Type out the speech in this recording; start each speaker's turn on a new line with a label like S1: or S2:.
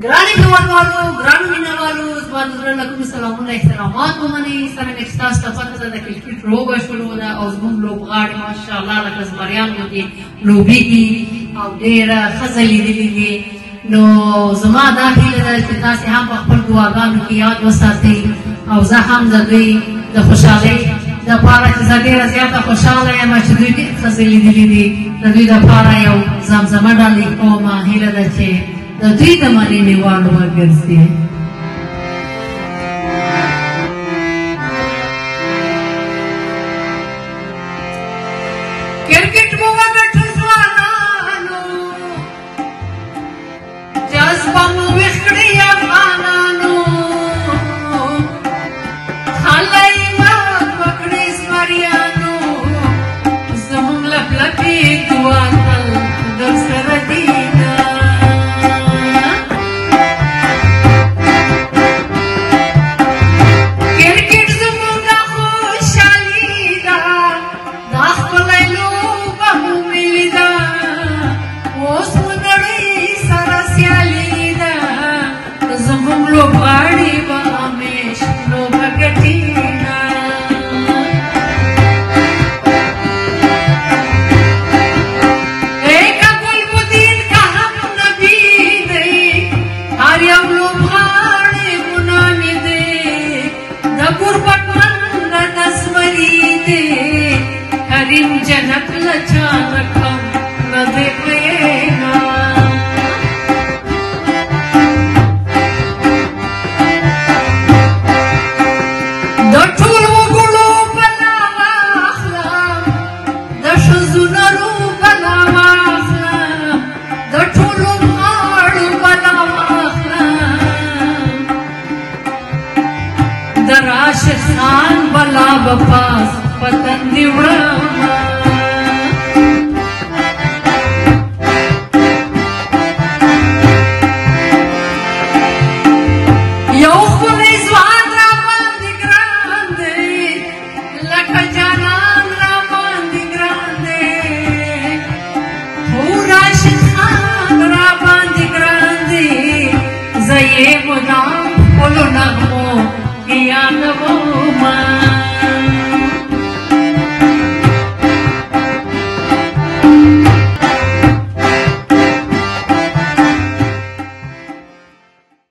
S1: ګرانې هېوادوالو، ګرانو مینهوالو، زما د زړه له کومې سلامونه احترامات ومنئ. څرنګه چې تاسو ته پته ده د کرکټ لوبه شروع ده او زموږ لوبغاړي ماشاءالله لکه زمریان غوندې لوبېږي او ډېره ښځه لیدلې دي. نو زما دا هیله ده چې تاسې هم په خپل دعاګانو کې یاد وساتئ او زه هم د دوی د خوشحالۍ دپاره چې زه ډېره زیاته خوشحاله یم چې دوی ډېر ښځې لیدلي دي د دوی دپاره یو زمزمه ډالۍ کومه. هیله ده چې د دوی د مننې وړ وګرځي. کرکټ مو وګټو ځوانانو، جذبه مو ویښ کړي افغانانو، هلئ مات وکړئ زمریانو، زموږ لپلپې دعا تل درسره دي. جنت لچانکم نظر لینا د ټولو وګړو بلا واخلم، د ښځو نرو بلا واخلم، د ټولو غاړو بلا واخلم، د راشد خان بلا به